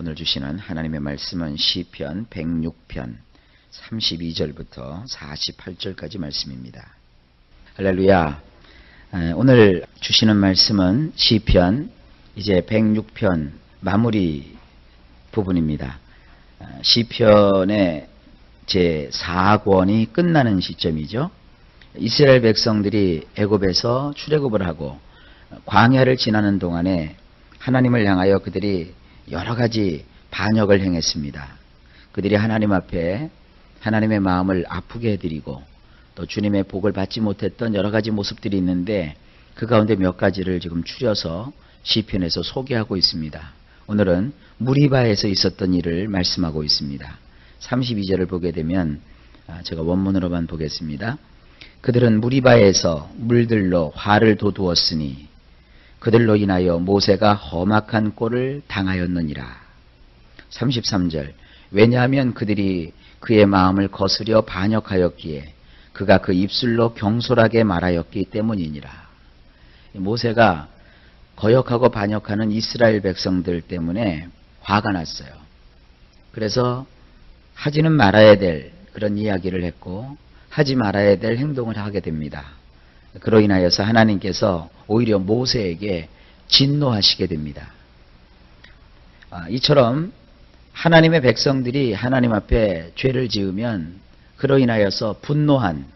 오늘 주시는 하나님의 말씀은 시편 106편 32절부터 48절까지 말씀입니다. 할렐루야. 오늘 주시는 말씀은 시편 이제 106편 마무리 부분입니다. 시편의 제 4권이 끝나는 시점이죠. 이스라엘 백성들이 애굽에서 출애굽을 하고 광야를 지나는 동안에 하나님을 향하여 그들이 여러 가지 반역을 행했습니다. 그들이 하나님 앞에 하나님의 마음을 아프게 해드리고 또 주님의 복을 받지 못했던 여러 가지 모습들이 있는데 그 가운데 몇 가지를 지금 추려서 시편에서 소개하고 있습니다. 오늘은 무리바에서 있었던 일을 말씀하고 있습니다. 32절을 보게 되면 제가 원문으로만 보겠습니다. 그들은 무리바에서 물들로 화를 돋우었으니 그들로 인하여 모세가 험악한 꼴을 당하였느니라. 33절 왜냐하면 그들이 그의 마음을 거스려 반역하였기에 그가 그 입술로 경솔하게 말하였기 때문이니라. 모세가 거역하고 반역하는 이스라엘 백성들 때문에 화가 났어요. 그래서 하지는 말아야 될 그런 이야기를 했고 하지 말아야 될 행동을 하게 됩니다. 그로 인하여서 하나님께서 오히려 모세에게 진노하시게 됩니다. 이처럼 하나님의 백성들이 하나님 앞에 죄를 지으면 그로 인하여서 분노한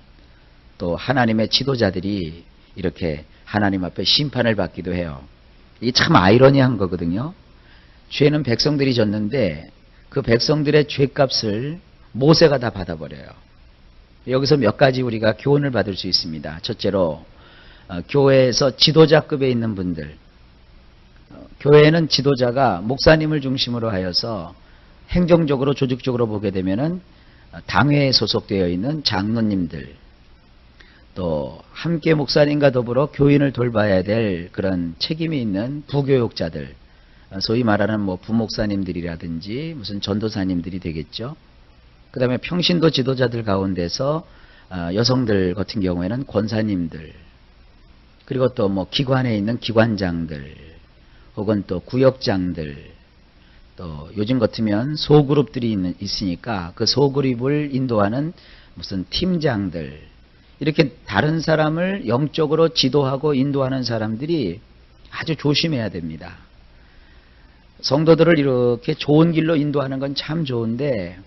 또 하나님의 지도자들이 이렇게 하나님 앞에 심판을 받기도 해요. 이게 참 아이러니한 거거든요. 죄는 백성들이 졌는데 그 백성들의 죄값을 모세가 다 받아버려요. 여기서 몇 가지 우리가 교훈을 받을 수 있습니다. 첫째로 교회에서 지도자급에 있는 분들, 교회에는 지도자가 목사님을 중심으로 하여서 행정적으로 조직적으로 보게 되면은 당회에 소속되어 있는 장로님들, 또 함께 목사님과 더불어 교인을 돌봐야 될 그런 책임이 있는 부교육자들, 소위 말하는 뭐 부목사님들이라든지 무슨 전도사님들이 되겠죠. 그 다음에 평신도 지도자들 가운데서 여성들 같은 경우에는 권사님들, 그리고 또 뭐 기관에 있는 기관장들, 혹은 또 구역장들, 또 요즘 같으면 소그룹들이 있으니까 그 소그룹을 인도하는 무슨 팀장들, 이렇게 다른 사람을 영적으로 지도하고 인도하는 사람들이 아주 조심해야 됩니다. 성도들을 이렇게 좋은 길로 인도하는 건 참 좋은데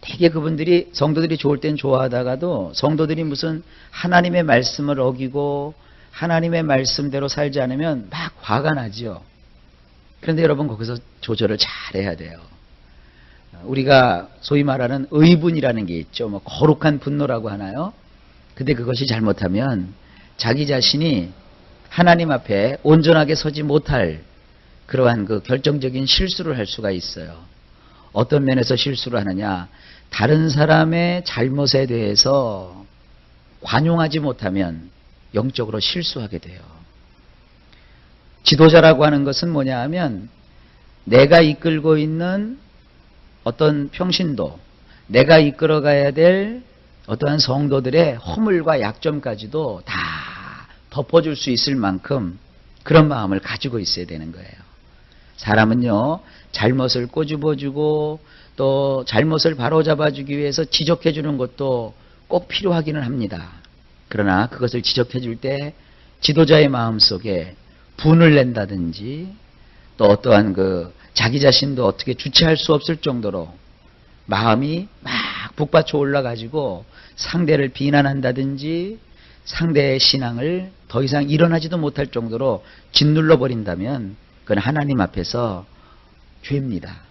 되게 그분들이 성도들이 좋을 땐 좋아하다가도 성도들이 무슨 하나님의 말씀을 어기고 하나님의 말씀대로 살지 않으면 막 화가 나죠. 그런데 여러분 거기서 조절을 잘해야 돼요. 우리가 소위 말하는 의분이라는 게 있죠. 뭐 거룩한 분노라고 하나요? 근데 그것이 잘못하면 자기 자신이 하나님 앞에 온전하게 서지 못할 그러한 그 결정적인 실수를 할 수가 있어요. 어떤 면에서 실수를 하느냐? 다른 사람의 잘못에 대해서 관용하지 못하면 영적으로 실수하게 돼요. 지도자라고 하는 것은 뭐냐 하면 내가 이끌고 있는 어떤 평신도, 내가 이끌어가야 될 어떠한 성도들의 허물과 약점까지도 다 덮어줄 수 있을 만큼 그런 마음을 가지고 있어야 되는 거예요. 사람은요, 잘못을 꼬집어주고 또 잘못을 바로잡아주기 위해서 지적해주는 것도 꼭 필요하기는 합니다. 그러나 그것을 지적해줄 때 지도자의 마음속에 분을 낸다든지 또 어떠한 그 자기 자신도 어떻게 주체할 수 없을 정도로 마음이 막 북받쳐 올라가지고 상대를 비난한다든지 상대의 신앙을 더 이상 일어나지도 못할 정도로 짓눌러 버린다면 그건 하나님 앞에서 죄입니다.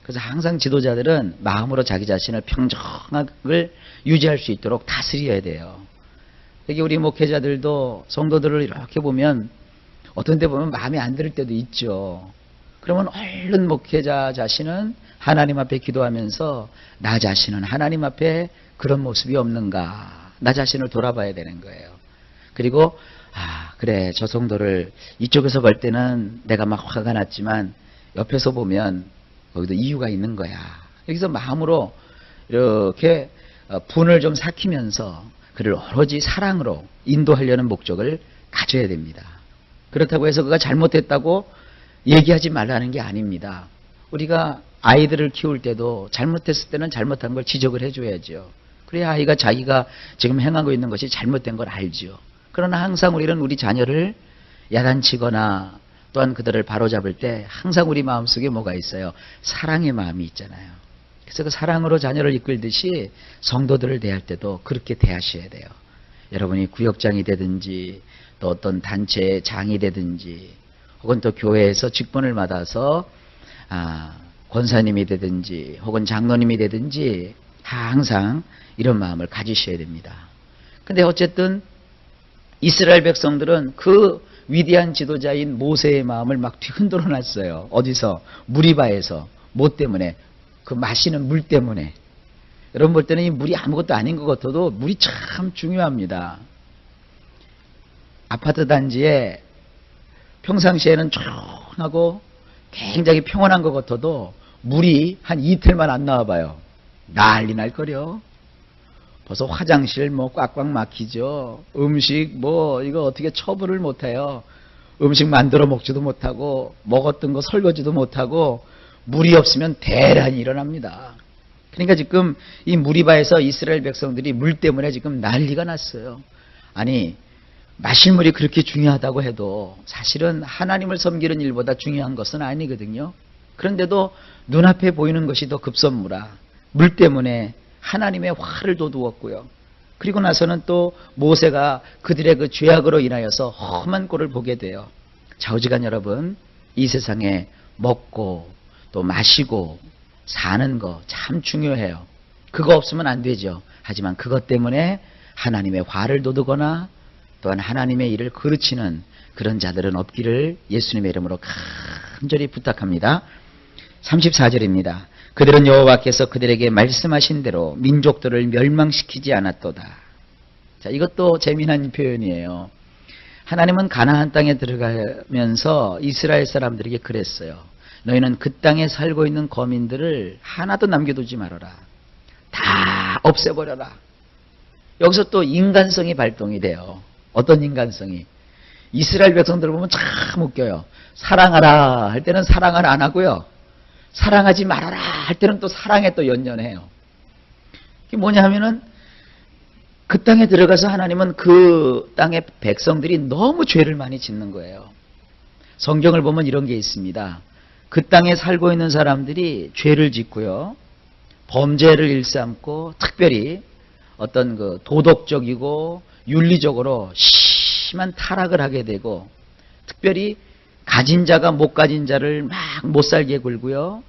그래서 항상 지도자들은 마음으로 자기 자신을 평정을 유지할 수 있도록 다스려야 돼요. 여기 우리 목회자들도 성도들을 이렇게 보면 어떤 데 보면 마음에 안 들 때도 있죠. 그러면 얼른 목회자 자신은 하나님 앞에 기도하면서 나 자신은 하나님 앞에 그런 모습이 없는가, 나 자신을 돌아봐야 되는 거예요. 그리고 그래, 저 성도를 이쪽에서 볼 때는 내가 막 화가 났지만 옆에서 보면 거기도 이유가 있는 거야. 여기서 마음으로 이렇게 분을 좀 삭히면서 그를 오로지 사랑으로 인도하려는 목적을 가져야 됩니다. 그렇다고 해서 그가 잘못했다고 얘기하지 말라는 게 아닙니다. 우리가 아이들을 키울 때도 잘못했을 때는 잘못한 걸 지적을 해줘야죠. 그래야 아이가 자기가 지금 행하고 있는 것이 잘못된 걸 알죠. 그러나 항상 우리는 우리 자녀를 야단치거나 또한 그들을 바로잡을 때 항상 우리 마음속에 뭐가 있어요? 사랑의 마음이 있잖아요. 그래서 그 사랑으로 자녀를 이끌듯이 성도들을 대할 때도 그렇게 대하셔야 돼요. 여러분이 구역장이 되든지 또 어떤 단체의 장이 되든지 혹은 또 교회에서 직분을 맡아서 권사님이 되든지 혹은 장로님이 되든지 항상 이런 마음을 가지셔야 됩니다. 근데 어쨌든 이스라엘 백성들은 그 위대한 지도자인 모세의 마음을 막 뒤흔들어 놨어요. 어디서? 무리바에서. 뭐 때문에? 그 마시는 물 때문에. 여러분 볼 때는 이 물이 아무것도 아닌 것 같아도 물이 참 중요합니다. 아파트 단지에 평상시에는 조용하고 굉장히 평온한 것 같아도 물이 한 이틀만 안 나와봐요. 난리 날 거려. 벌써 화장실 뭐 꽉꽉 막히죠. 음식 뭐 이거 어떻게 처분을 못해요. 음식 만들어 먹지도 못하고 먹었던 거 설거지도 못하고 물이 없으면 대란이 일어납니다. 그러니까 지금 이 무리바에서 이스라엘 백성들이 물 때문에 지금 난리가 났어요. 아니 마실 물이 그렇게 중요하다고 해도 사실은 하나님을 섬기는 일보다 중요한 것은 아니거든요. 그런데도 눈앞에 보이는 것이 더 급선무라 물 때문에 하나님의 화를 돋우었고요. 그리고 나서는 또 모세가 그들의 그 죄악으로 인하여서 험한 꼴을 보게 돼요. 좌우지간 여러분, 이 세상에 먹고 또 마시고 사는 거 참 중요해요. 그거 없으면 안 되죠. 하지만 그것 때문에 하나님의 화를 돋우거나 또한 하나님의 일을 그르치는 그런 자들은 없기를 예수님의 이름으로 간절히 부탁합니다. 34절입니다. 그들은 여호와께서 그들에게 말씀하신 대로 민족들을 멸망시키지 않았도다. 자, 이것도 재미난 표현이에요. 하나님은 가나안 땅에 들어가면서 이스라엘 사람들에게 그랬어요. 너희는 그 땅에 살고 있는 거민들을 하나도 남겨두지 말아라. 다 없애버려라. 여기서 또 인간성이 발동이 돼요. 어떤 인간성이? 이스라엘 백성들을 보면 참 웃겨요. 사랑하라 할 때는 사랑을 안 하고요. 사랑하지 말아라 할 때는 또 사랑에 또 연연해요. 이게 뭐냐 하면은 그 땅에 들어가서 하나님은 그 땅의 백성들이 너무 죄를 많이 짓는 거예요. 성경을 보면 이런 게 있습니다. 그 땅에 살고 있는 사람들이 죄를 짓고요. 범죄를 일삼고 특별히 어떤 그 도덕적이고 윤리적으로 심한 타락을 하게 되고 특별히 가진 자가 못 가진 자를 막 못 살게 굴고요.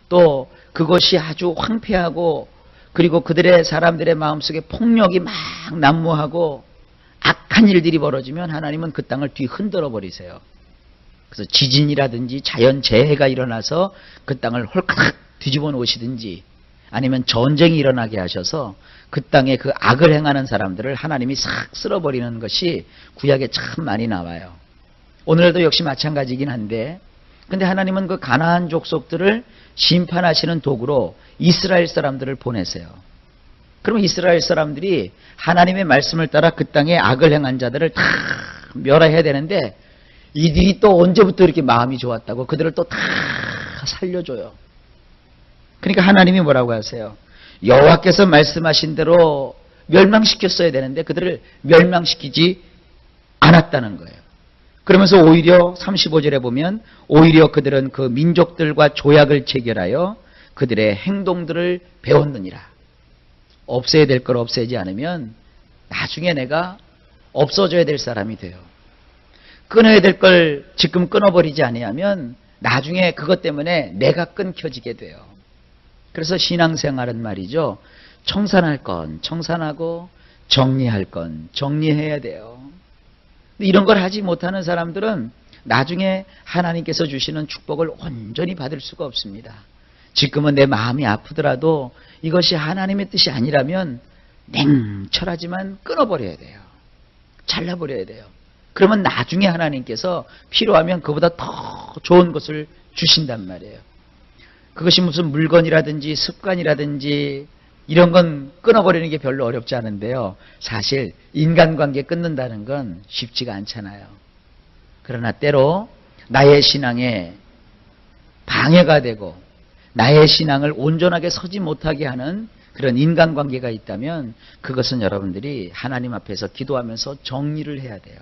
또 그것이 아주 황폐하고 그리고 그들의 사람들의 마음속에 폭력이 막 난무하고 악한 일들이 벌어지면 하나님은 그 땅을 뒤흔들어 버리세요. 그래서 지진이라든지 자연재해가 일어나서 그 땅을 홀칵 뒤집어 놓으시든지 아니면 전쟁이 일어나게 하셔서 그 땅에 그 악을 행하는 사람들을 하나님이 싹 쓸어버리는 것이 구약에 참 많이 나와요. 오늘도 역시 마찬가지긴 한데 근데 하나님은 그 가나안 족속들을 심판하시는 도구로 이스라엘 사람들을 보내세요. 그러면 이스라엘 사람들이 하나님의 말씀을 따라 그 땅에 악을 행한 자들을 다 멸해야 되는데 이들이 또 언제부터 이렇게 마음이 좋았다고 그들을 또 다 살려줘요. 그러니까 하나님이 뭐라고 하세요? 여호와께서 말씀하신 대로 멸망시켰어야 되는데 그들을 멸망시키지 않았다는 거예요. 그러면서 오히려 35절에 보면 오히려 그들은 그 민족들과 조약을 체결하여 그들의 행동들을 배웠느니라. 없애야 될 걸 없애지 않으면 나중에 내가 없어져야 될 사람이 돼요. 끊어야 될 걸 지금 끊어버리지 아니하면 나중에 그것 때문에 내가 끊겨지게 돼요. 그래서 신앙생활은 말이죠. 청산할 건 청산하고 정리할 건 정리해야 돼요. 이런 걸 하지 못하는 사람들은 나중에 하나님께서 주시는 축복을 온전히 받을 수가 없습니다. 지금은 내 마음이 아프더라도 이것이 하나님의 뜻이 아니라면 냉철하지만 끊어버려야 돼요. 잘라버려야 돼요. 그러면 나중에 하나님께서 필요하면 그보다 더 좋은 것을 주신단 말이에요. 그것이 무슨 물건이라든지 습관이라든지 이런 건 끊어버리는 게 별로 어렵지 않은데요. 사실 인간관계 끊는다는 건 쉽지가 않잖아요. 그러나 때로 나의 신앙에 방해가 되고 나의 신앙을 온전하게 서지 못하게 하는 그런 인간관계가 있다면 그것은 여러분들이 하나님 앞에서 기도하면서 정리를 해야 돼요.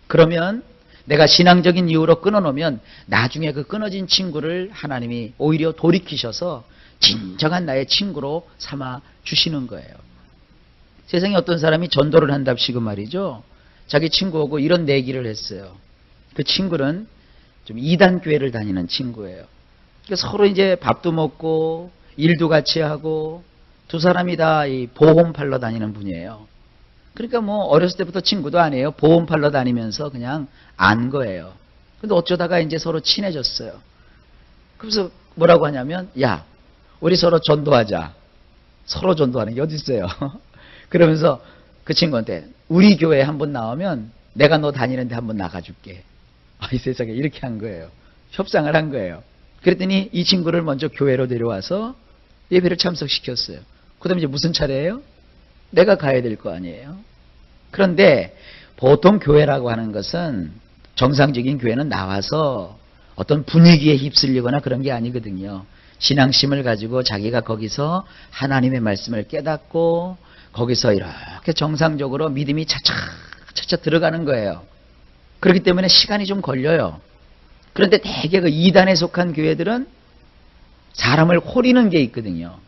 그러면 내가 신앙적인 이유로 끊어놓으면 나중에 그 끊어진 친구를 하나님이 오히려 돌이키셔서 진정한 나의 친구로 삼아 주시는 거예요. 세상에 어떤 사람이 전도를 한답시고 말이죠. 자기 친구하고 이런 내기를 했어요. 그 친구는 좀 이단 교회를 다니는 친구예요. 그러니까 서로 이제 밥도 먹고 일도 같이 하고 두 사람이 다 이 보험 팔러 다니는 분이에요. 그러니까 뭐 어렸을 때부터 친구도 아니에요. 보험 팔러 다니면서 그냥 안 거예요. 근데 어쩌다가 이제 서로 친해졌어요. 그래서 뭐라고 하냐면, 야, 우리 서로 전도하자. 서로 전도하는 게 어디 있어요? 그러면서 그 친구한테 우리 교회에 한번 나오면 내가 너 다니는데 한번 나가줄게. 이 세상에 이렇게 한 거예요. 협상을 한 거예요. 그랬더니 이 친구를 먼저 교회로 데려와서 예배를 참석시켰어요. 그 다음에 이제 무슨 차례예요? 내가 가야 될 거 아니에요. 그런데 보통 교회라고 하는 것은 정상적인 교회는 나와서 어떤 분위기에 휩쓸리거나 그런 게 아니거든요. 신앙심을 가지고 자기가 거기서 하나님의 말씀을 깨닫고 거기서 이렇게 정상적으로 믿음이 차차 들어가는 거예요. 그렇기 때문에 시간이 좀 걸려요. 그런데 대개 그 이단에 속한 교회들은 사람을 호리는 게 있거든요.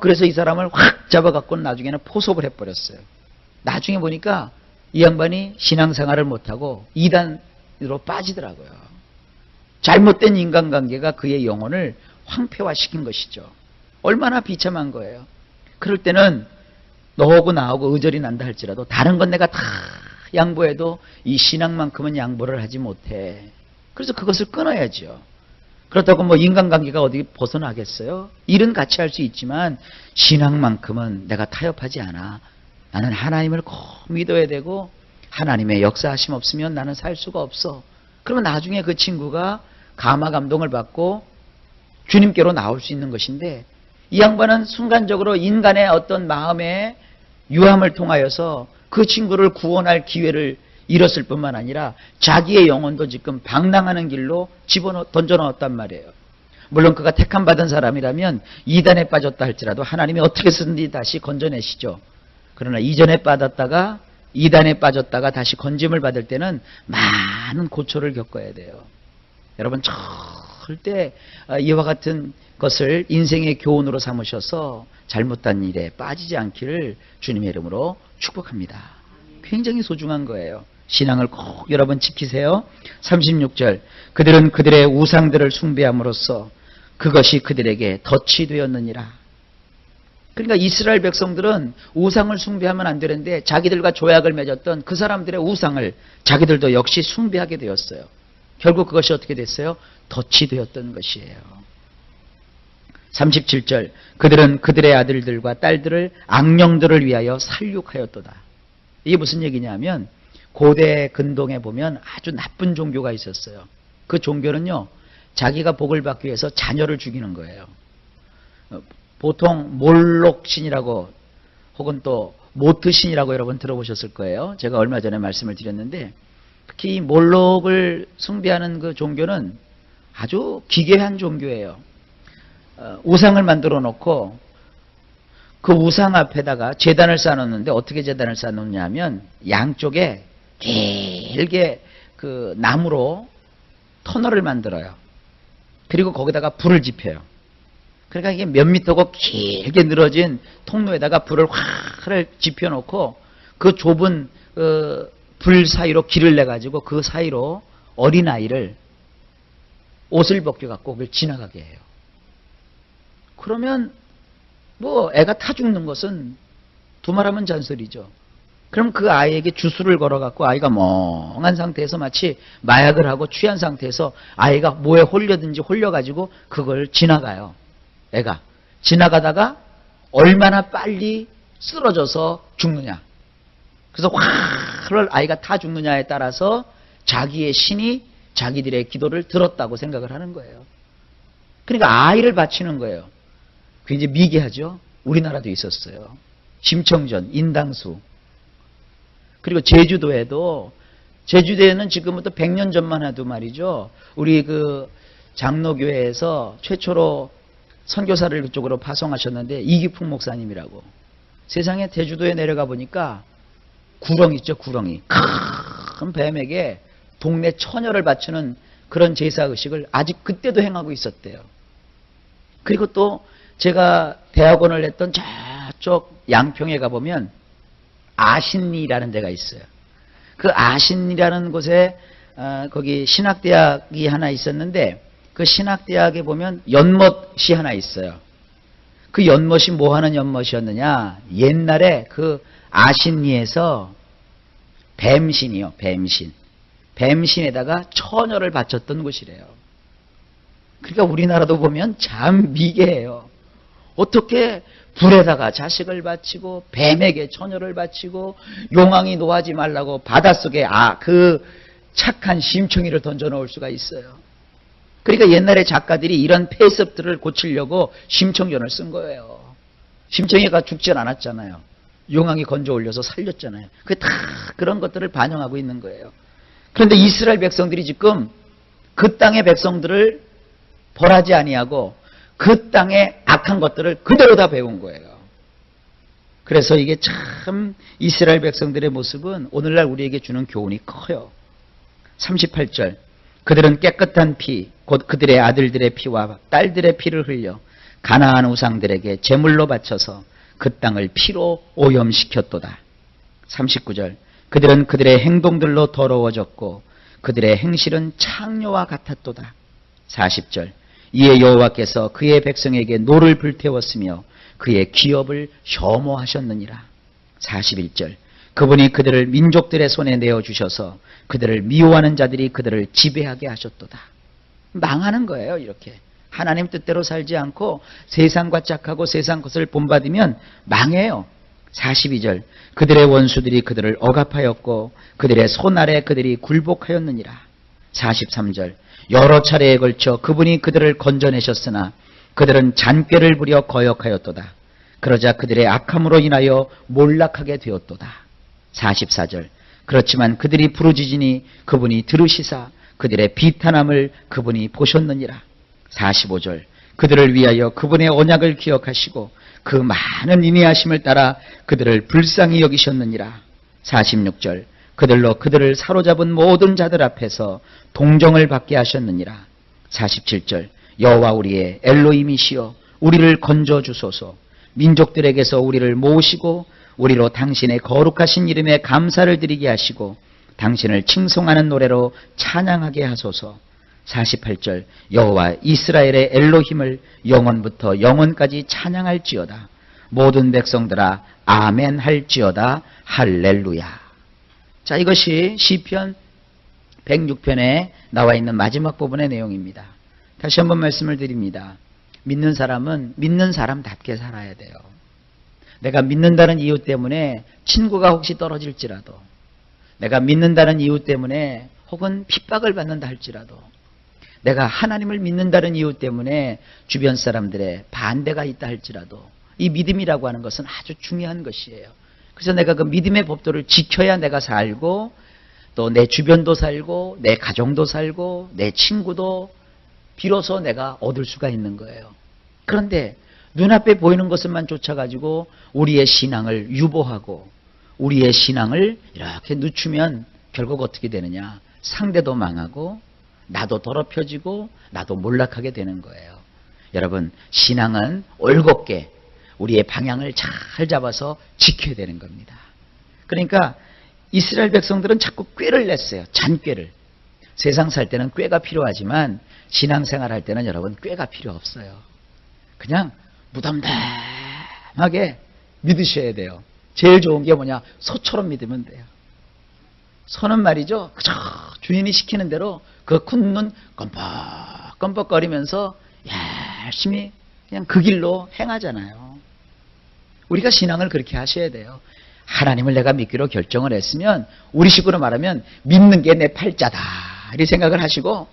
그래서 이 사람을 확 잡아갖고 나중에는 포섭을 해버렸어요. 나중에 보니까 이 양반이 신앙생활을 못하고 이단으로 빠지더라고요. 잘못된 인간관계가 그의 영혼을 황폐화시킨 것이죠. 얼마나 비참한 거예요. 그럴 때는 너하고 나하고 의절이 난다 할지라도 다른 건 내가 다 양보해도 이 신앙만큼은 양보를 하지 못해. 그래서 그것을 끊어야죠. 그렇다고 뭐 인간관계가 어디 벗어나겠어요? 일은 같이 할 수 있지만 신앙만큼은 내가 타협하지 않아. 나는 하나님을 꼭 믿어야 되고 하나님의 역사하심 없으면 나는 살 수가 없어. 그러면 나중에 그 친구가 감화 감동을 받고 주님께로 나올 수 있는 것인데 이 양반은 순간적으로 인간의 어떤 마음의 유함을 통하여서 그 친구를 구원할 기회를 잃었을 뿐만 아니라 자기의 영혼도 지금 방랑하는 길로 던져넣었단 말이에요. 물론 그가 택함받은 사람이라면 이단에 빠졌다 할지라도 하나님이 어떻게 쓰든지 다시 건져내시죠. 그러나 이전에 빠졌다가 이단에 빠졌다가 다시 건짐을 받을 때는 많은 고초를 겪어야 돼요. 여러분 절대 이와 같은 것을 인생의 교훈으로 삼으셔서 잘못된 일에 빠지지 않기를 주님의 이름으로 축복합니다. 굉장히 소중한 거예요. 신앙을 꼭 여러분 지키세요. 36절 그들은 그들의 우상들을 숭배함으로써 그것이 그들에게 덫이 되었느니라. 그러니까 이스라엘 백성들은 우상을 숭배하면 안 되는데 자기들과 조약을 맺었던 그 사람들의 우상을 자기들도 역시 숭배하게 되었어요. 결국 그것이 어떻게 됐어요? 덫이 되었던 것이에요. 37절 그들은 그들의 아들들과 딸들을 악령들을 위하여 살육하였도다. 이게 무슨 얘기냐면 고대 근동에 보면 아주 나쁜 종교가 있었어요. 그 종교는요 자기가 복을 받기 위해서 자녀를 죽이는 거예요. 보통 몰록신이라고 혹은 또 모트신이라고 여러분 들어보셨을 거예요. 제가 얼마 전에 말씀을 드렸는데 특히 이 몰록을 숭배하는 그 종교는 아주 기괴한 종교예요. 우상을 만들어 놓고 그 우상 앞에다가 제단을 쌓아놓는데 어떻게 제단을 쌓아놓냐면 양쪽에 길게 그 나무로 터널을 만들어요. 그리고 거기다가 불을 지펴요. 그러니까 이게 몇 미터고 길게 늘어진 통로에다가 불을 확 지펴놓고 그 좁은 불 사이로 길을 내가지고 그 사이로 어린아이를 옷을 벗겨갖고 그걸 지나가게 해요. 그러면 뭐 애가 타 죽는 것은 두말하면 잔소리죠. 그럼 그 아이에게 주술을 걸어갖고 아이가 멍한 상태에서 마치 마약을 하고 취한 상태에서 아이가 뭐에 홀려든지 홀려가지고 그걸 지나가요. 애가 지나가다가 얼마나 빨리 쓰러져서 죽느냐. 그래서 확 아이가 타 죽느냐에 따라서 자기의 신이 자기들의 기도를 들었다고 생각을 하는 거예요. 그러니까 아이를 바치는 거예요. 굉장히 미개하죠. 우리나라도 있었어요. 심청전, 인당수. 그리고 제주도에는 지금부터 100년 전만 해도 말이죠. 우리 그 장로교회에서 최초로 선교사를 그쪽으로 파송하셨는데 이기풍 목사님이라고. 세상에 제주도에 내려가 보니까 구렁이 있죠, 구렁이. 큰 뱀에게 동네 처녀를 바치는 그런 제사의식을 아직 그때도 행하고 있었대요. 그리고 또 제가 대학원을 했던 저쪽 양평에 가보면 아신리라는 데가 있어요. 그 아신리라는 곳에 거기 신학대학이 하나 있었는데 그 신학대학에 보면 연못이 하나 있어요. 그 연못이 뭐 하는 연못이었느냐? 옛날에 그 아신리에서 뱀신이요, 뱀신. 뱀신에다가 처녀를 바쳤던 곳이래요. 그러니까 우리나라도 보면 참 미개해요. 어떻게 불에다가 자식을 바치고 뱀에게 처녀를 바치고 용왕이 노하지 말라고 바닷속에 그 착한 심청이를 던져놓을 수가 있어요. 그러니까 옛날에 작가들이 이런 폐습들을 고치려고 심청전을 쓴 거예요. 심청이가 죽질 않았잖아요. 용왕이 건져 올려서 살렸잖아요. 그게 다 그런 것들을 반영하고 있는 거예요. 그런데 이스라엘 백성들이 지금 그 땅의 백성들을 벌하지 아니하고 그 땅의 악한 것들을 그대로 다 배운 거예요. 그래서 이게 참 이스라엘 백성들의 모습은 오늘날 우리에게 주는 교훈이 커요. 38절 그들은 깨끗한 피 곧 그들의 아들들의 피와 딸들의 피를 흘려 가나안 우상들에게 제물로 바쳐서 그 땅을 피로 오염시켰도다. 39절 그들은 그들의 행동들로 더러워졌고 그들의 행실은 창녀와 같았도다. 40절 이에 여호와께서 그의 백성에게 노를 불태웠으며 그의 기업을 혐오하셨느니라. 41절 그분이 그들을 민족들의 손에 내어주셔서 그들을 미워하는 자들이 그들을 지배하게 하셨도다. 망하는 거예요. 이렇게 하나님 뜻대로 살지 않고 세상과 짝하고 세상 것을 본받으면 망해요. 42절 그들의 원수들이 그들을 억압하였고 그들의 손 아래 그들이 굴복하였느니라. 43절 여러 차례에 걸쳐 그분이 그들을 건져내셨으나 그들은 잔꾀를 부려 거역하였도다. 그러자 그들의 악함으로 인하여 몰락하게 되었도다. 44절 그렇지만 그들이 부르짖으니 그분이 들으시사 그들의 비탄함을 그분이 보셨느니라. 45절 그들을 위하여 그분의 언약을 기억하시고 그 많은 인내하심을 따라 그들을 불쌍히 여기셨느니라. 46절 그들로 그들을 사로잡은 모든 자들 앞에서 동정을 받게 하셨느니라. 47절 여호와 우리의 엘로힘이시여 우리를 건져 주소서. 민족들에게서 우리를 모으시고 우리로 당신의 거룩하신 이름에 감사를 드리게 하시고 당신을 칭송하는 노래로 찬양하게 하소서. 48절 여호와 이스라엘의 엘로힘을 영원부터 영원까지 찬양할지어다. 모든 백성들아 아멘 할지어다. 할렐루야. 자, 이것이 시편 106편에 나와 있는 마지막 부분의 내용입니다. 다시 한번 말씀을 드립니다. 믿는 사람은 믿는 사람답게 살아야 돼요. 내가 믿는다는 이유 때문에 친구가 혹시 떨어질지라도, 내가 믿는다는 이유 때문에 혹은 핍박을 받는다 할지라도, 내가 하나님을 믿는다는 이유 때문에 주변 사람들의 반대가 있다 할지라도 이 믿음이라고 하는 것은 아주 중요한 것이에요. 그래서 내가 그 믿음의 법도를 지켜야 내가 살고 또 내 주변도 살고 내 가정도 살고 내 친구도 비로소 내가 얻을 수가 있는 거예요. 그런데 눈앞에 보이는 것을만 쫓아가지고 우리의 신앙을 유보하고 우리의 신앙을 이렇게 늦추면 결국 어떻게 되느냐? 상대도 망하고 나도 더럽혀지고 나도 몰락하게 되는 거예요. 여러분, 신앙은 올곧게 우리의 방향을 잘 잡아서 지켜야 되는 겁니다. 그러니까 이스라엘 백성들은 자꾸 꾀를 냈어요. 잔꾀를. 세상 살 때는 꾀가 필요하지만 신앙생활 할 때는 여러분 꾀가 필요 없어요. 그냥 무덤덤하게 믿으셔야 돼요. 제일 좋은 게 뭐냐? 소처럼 믿으면 돼요. 소는 말이죠. 그저 주인이 시키는 대로 그 큰 눈 껌뻑껌뻑거리면서 열심히 그냥 그 길로 행하잖아요. 우리가 신앙을 그렇게 하셔야 돼요. 하나님을 내가 믿기로 결정을 했으면 우리 식으로 말하면 믿는 게 내 팔자다 이렇게 생각을 하시고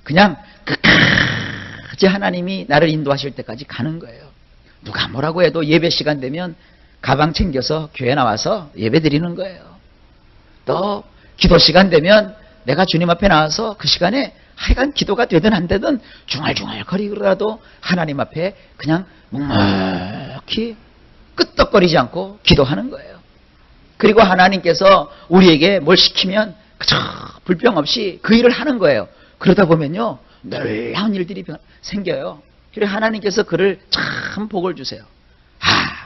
그냥 끝까지 하나님이 나를 인도하실 때까지 가는 거예요. 누가 뭐라고 해도 예배 시간 되면 가방 챙겨서 교회 나와서 예배 드리는 거예요. 또 기도 시간 되면 내가 주님 앞에 나와서 그 시간에 하여간 기도가 되든 안 되든 중얼중얼 거리더라도 하나님 앞에 그냥 묵묵히 끄떡거리지 않고 기도하는 거예요. 그리고 하나님께서 우리에게 뭘 시키면 그저 불평 없이 그 일을 하는 거예요. 그러다 보면요, 놀라운 일들이 생겨요. 그리고 하나님께서 그를 참 복을 주세요.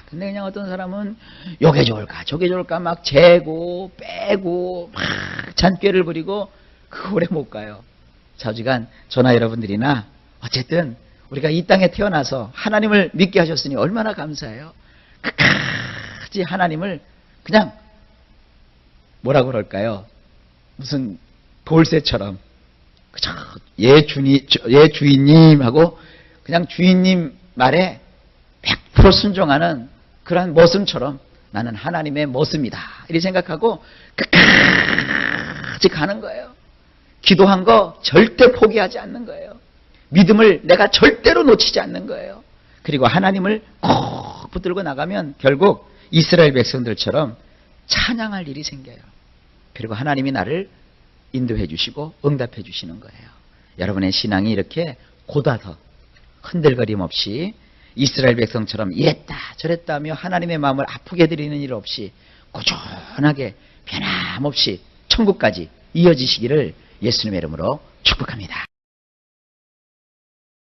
근데 그냥 어떤 사람은 요게 좋을까 저게 좋을까 막 재고 빼고 막 잔꾀를 부리고 그 오래 못 가요. 자주간 저나 여러분들이나 어쨌든 우리가 이 땅에 태어나서 하나님을 믿게 하셨으니 얼마나 감사해요. 끝까지 하나님을 그냥 뭐라 그럴까요? 무슨 돌쇠처럼 그저 예 주인님 하고 그냥 주인님 말에 100% 순종하는 그러한 모습처럼 나는 하나님의 모습이다 이렇게 생각하고 끝까지 가는 거예요. 기도한 거 절대 포기하지 않는 거예요. 믿음을 내가 절대로 놓치지 않는 거예요. 그리고 하나님을 꼭 붙들고 나가면 결국 이스라엘 백성들처럼 찬양할 일이 생겨요. 그리고 하나님이 나를 인도해 주시고 응답해 주시는 거예요. 여러분의 신앙이 이렇게 고다더 흔들거림 없이 이스라엘 백성처럼 이랬다 저랬다 하며 하나님의 마음을 아프게 드리는 일 없이 꾸준하게 변함없이 천국까지 이어지시기를 예수님의 이름으로 축복합니다.